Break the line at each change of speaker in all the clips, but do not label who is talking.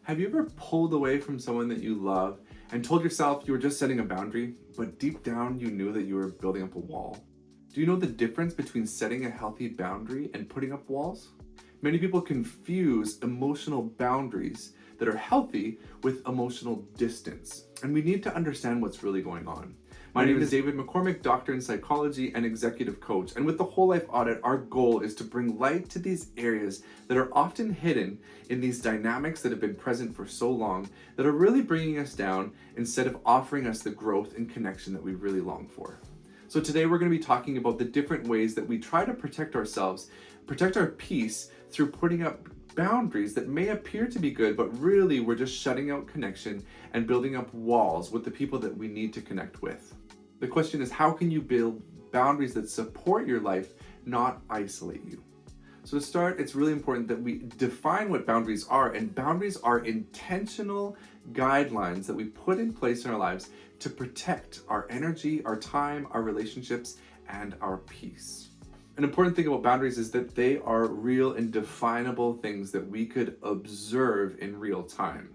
Have you ever pulled away from someone that you love and told yourself you were just setting a boundary, but deep down you knew that you were building up a wall? Do you know the difference between setting a healthy boundary and putting up walls? Many people confuse emotional boundaries that are healthy with emotional distance, and we need to understand what's really going on. My name is David McCormick, doctor in psychology and executive coach. And with the Whole Life Audit, our goal is to bring light to these areas that are often hidden in these dynamics that have been present for so long that are really bringing us down instead of offering us the growth and connection that we really long for. So today we're going to be talking about the different ways that we try to protect ourselves, protect our peace through putting up boundaries that may appear to be good, but really we're just shutting out connection and building up walls with the people that we need to connect with. The question is, how can you build boundaries that support your life, not isolate you? So to start, it's really important that we define what boundaries are, and boundaries are intentional guidelines that we put in place in our lives to protect our energy, our time, our relationships, and our peace. An important thing about boundaries is that they are real and definable things that we could observe in real time.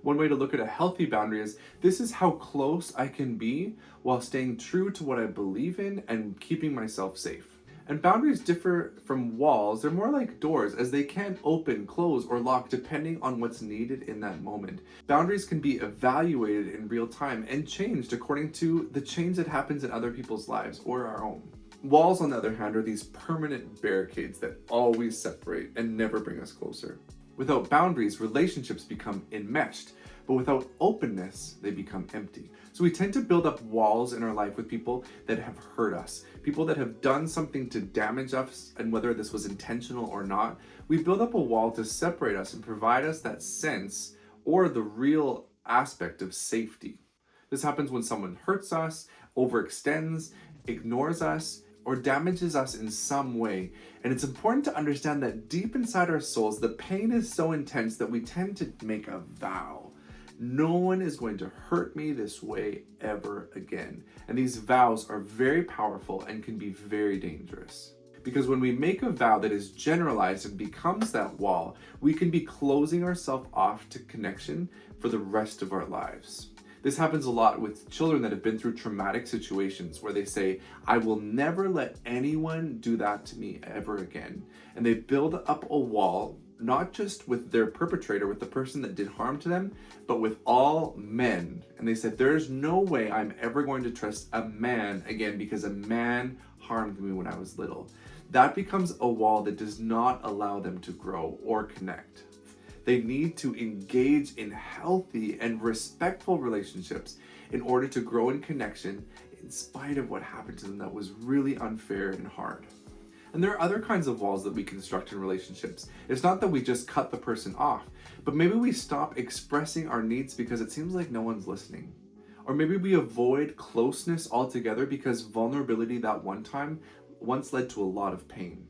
One way to look at a healthy boundary is, this is how close I can be while staying true to what I believe in and keeping myself safe. And boundaries differ from walls. They're more like doors, as they can open, close, or lock depending on what's needed in that moment. Boundaries can be evaluated in real time and changed according to the change that happens in other people's lives or our own. Walls, on the other hand, are these permanent barricades that always separate and never bring us closer. Without boundaries, relationships become enmeshed, but without openness, they become empty. So we tend to build up walls in our life with people that have hurt us, people that have done something to damage us, and whether this was intentional or not, we build up a wall to separate us and provide us that sense or the real aspect of safety. This happens when someone hurts us, overextends, ignores us, or damages us in some way. And it's important to understand that deep inside our souls, the pain is so intense that we tend to make a vow. No one is going to hurt me this way ever again. And these vows are very powerful and can be very dangerous. Because when we make a vow that is generalized and becomes that wall, we can be closing ourselves off to connection for the rest of our lives. This happens a lot with children that have been through traumatic situations where they say, I will never let anyone do that to me ever again. And they build up a wall, not just with their perpetrator, with the person that did harm to them, but with all men. And they said, there's no way I'm ever going to trust a man again because a man harmed me when I was little. That becomes a wall that does not allow them to grow or connect. They need to engage in healthy and respectful relationships in order to grow in connection in spite of what happened to them that was really unfair and hard. And there are other kinds of walls that we construct in relationships. It's not that we just cut the person off, but maybe we stop expressing our needs because it seems like no one's listening. Or maybe we avoid closeness altogether because vulnerability that one time once led to a lot of pain.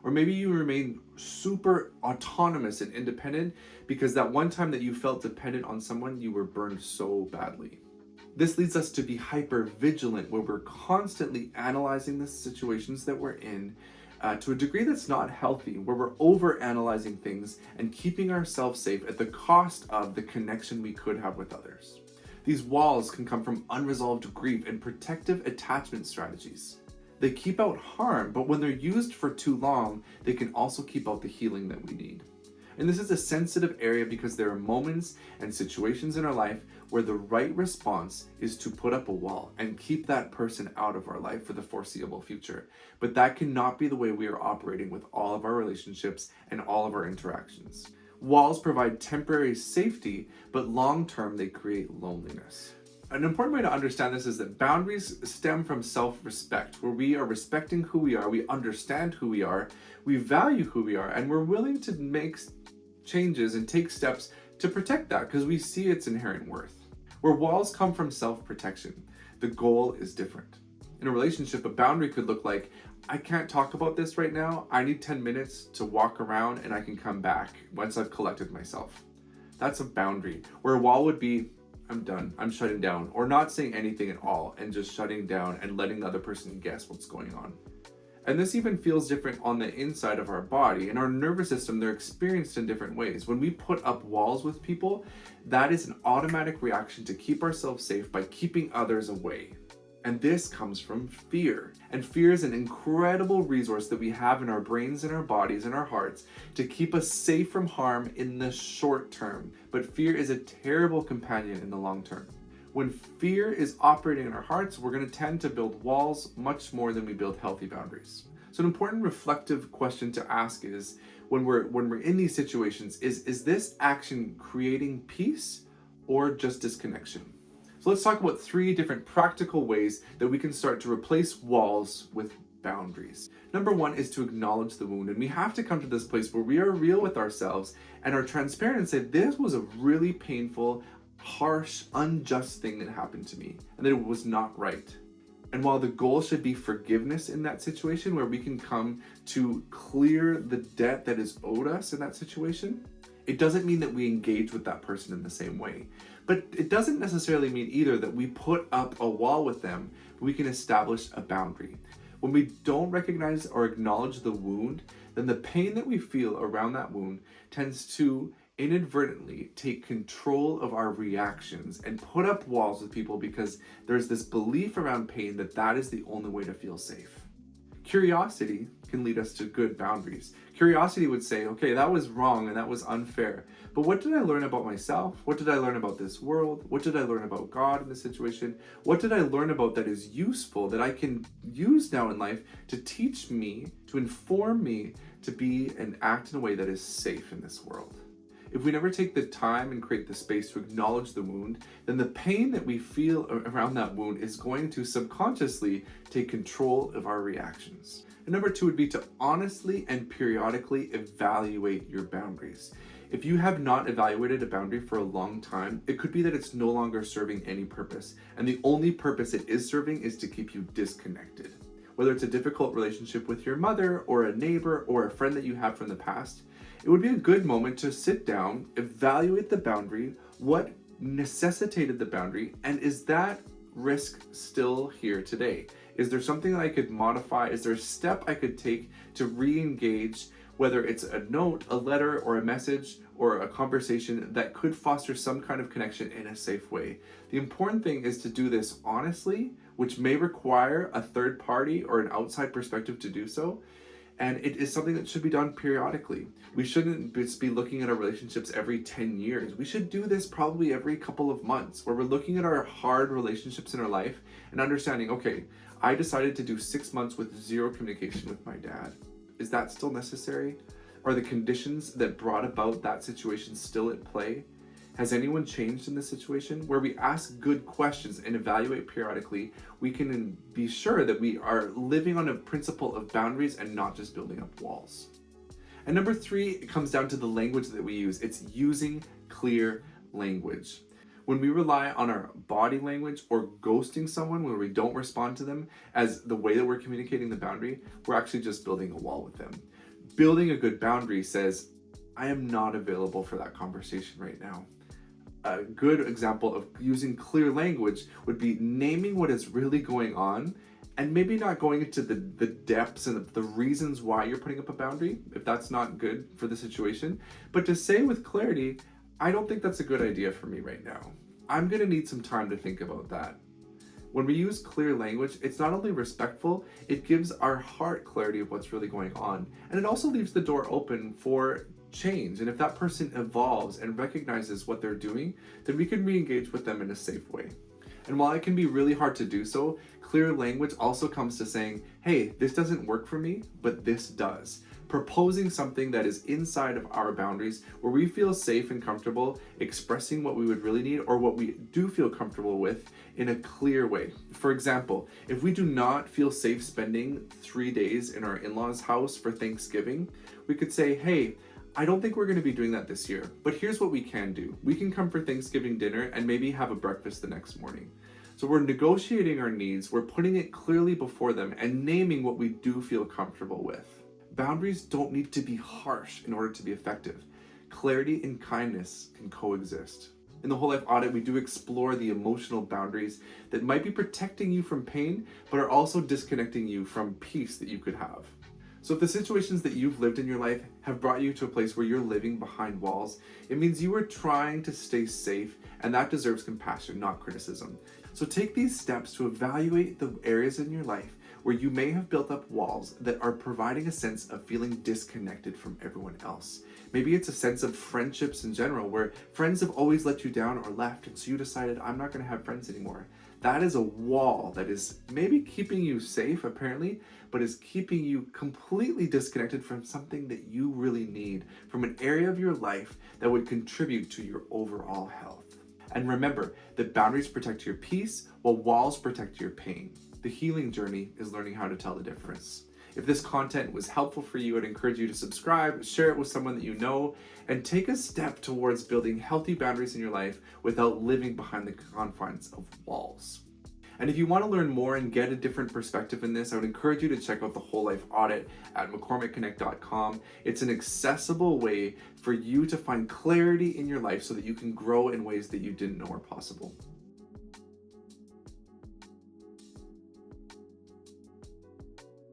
Or maybe you remain super autonomous and independent because that one time that you felt dependent on someone, you were burned so badly. This leads us to be hyper vigilant, where we're constantly analyzing the situations that we're in to a degree that's not healthy, where we're over analyzing things and keeping ourselves safe at the cost of the connection we could have with others. These walls can come from unresolved grief and protective attachment strategies. They keep out harm, but when they're used for too long, they can also keep out the healing that we need. And this is a sensitive area because there are moments and situations in our life where the right response is to put up a wall and keep that person out of our life for the foreseeable future. But that cannot be the way we are operating with all of our relationships and all of our interactions. Walls provide temporary safety, but long-term they create loneliness. An important way to understand this is that boundaries stem from self-respect, where we are respecting who we are, we understand who we are, we value who we are, and we're willing to make changes and take steps to protect that because we see its inherent worth. Where walls come from self-protection, the goal is different. In a relationship, a boundary could look like, I can't talk about this right now, I need 10 minutes to walk around and I can come back once I've collected myself. That's a boundary. Where a wall would be, I'm done, I'm shutting down, or not saying anything at all and just shutting down and letting the other person guess what's going on. And this even feels different on the inside of our body. In our nervous system, they're experienced in different ways. When we put up walls with people, that is an automatic reaction to keep ourselves safe by keeping others away. And this comes from fear. And fear is an incredible resource that we have in our brains and our bodies and our hearts to keep us safe from harm in the short term. But fear is a terrible companion in the long term. When fear is operating in our hearts, we're going to tend to build walls much more than we build healthy boundaries. So an important reflective question to ask is, when we're in these situations, is this action creating peace or just disconnection? So let's talk about 3 different practical ways that we can start to replace walls with boundaries. Number 1 is to acknowledge the wound. And we have to come to this place where we are real with ourselves and are transparent and say, this was a really painful, harsh, unjust thing that happened to me, and that it was not right. And while the goal should be forgiveness in that situation, where we can come to clear the debt that is owed us in that situation, it doesn't mean that we engage with that person in the same way. But it doesn't necessarily mean either that we put up a wall with them, but we can establish a boundary. When we don't recognize or acknowledge the wound, then the pain that we feel around that wound tends to inadvertently take control of our reactions and put up walls with people because there's this belief around pain that that is the only way to feel safe. Curiosity can lead us to good boundaries. Curiosity would say, okay, that was wrong and that was unfair, but what did I learn about myself? What did I learn about this world? What did I learn about God in this situation? What did I learn about that is useful, that I can use now in life to teach me, to inform me to be and act in a way that is safe in this world? If we never take the time and create the space to acknowledge the wound, then the pain that we feel around that wound is going to subconsciously take control of our reactions. And number 2 would be to honestly and periodically evaluate your boundaries. If you have not evaluated a boundary for a long time, it could be that it's no longer serving any purpose, and the only purpose it is serving is to keep you disconnected. Whether it's a difficult relationship with your mother or a neighbor or a friend that you have from the past, it would be a good moment to sit down, evaluate the boundary, what necessitated the boundary, and is that risk still here today? Is there something that I could modify? Is there a step I could take to re-engage, whether it's a note, a letter, or a message, or a conversation that could foster some kind of connection in a safe way? The important thing is to do this honestly, which may require a third party or an outside perspective to do so. And it is something that should be done periodically. We shouldn't just be looking at our relationships every 10 years. We should do this probably every couple of months, where we're looking at our hard relationships in our life and understanding, okay, I decided to do 6 months with 0 communication with my dad. Is that still necessary? Are the conditions that brought about that situation still at play? Has anyone changed in this situation? Where we ask good questions and evaluate periodically, we can be sure that we are living on a principle of boundaries and not just building up walls. And number 3, it comes down to the language that we use. It's using clear language. When we rely on our body language or ghosting someone when we don't respond to them as the way that we're communicating the boundary, we're actually just building a wall with them. Building a good boundary says, I am not available for that conversation right now. A good example of using clear language would be naming what is really going on, and maybe not going into the depths and the reasons why you're putting up a boundary, if that's not good for the situation, but to say with clarity, I don't think that's a good idea for me right now. I'm gonna need some time to think about that. When we use clear language, it's not only respectful, it gives our heart clarity of what's really going on, and it also leaves the door open for change. And if that person evolves and recognizes what they're doing, then we can re-engage with them in a safe way. And while it can be really hard to do so, clear language also comes to saying, hey, this doesn't work for me, but this does. Proposing something that is inside of our boundaries, where we feel safe and comfortable expressing what we would really need or what we do feel comfortable with in a clear way. For example, if we do not feel safe spending 3 days in our in-laws' house for Thanksgiving, we could say, hey, I don't think we're going to be doing that this year, but here's what we can do. We can come for Thanksgiving dinner and maybe have a breakfast the next morning. So we're negotiating our needs, we're putting it clearly before them and naming what we do feel comfortable with. Boundaries don't need to be harsh in order to be effective. Clarity and kindness can coexist. In the Whole Life Audit, we do explore the emotional boundaries that might be protecting you from pain, but are also disconnecting you from peace that you could have. So if the situations that you've lived in your life have brought you to a place where you're living behind walls, it means you are trying to stay safe, and that deserves compassion, not criticism. So take these steps to evaluate the areas in your life where you may have built up walls that are providing a sense of feeling disconnected from everyone else. Maybe it's a sense of friendships in general, where friends have always let you down or left, and so you decided, I'm not going to have friends anymore. That is a wall that is maybe keeping you safe, apparently, but is keeping you completely disconnected from something that you really need, from an area of your life that would contribute to your overall health. And remember that boundaries protect your peace, while walls protect your pain. The healing journey is learning how to tell the difference. If this content was helpful for you, I'd encourage you to subscribe, share it with someone that you know, and take a step towards building healthy boundaries in your life without living behind the confines of walls. And if you want to learn more and get a different perspective in this, I would encourage you to check out the Whole Life Audit at McCormickConnect.com. It's an accessible way for you to find clarity in your life so that you can grow in ways that you didn't know were possible.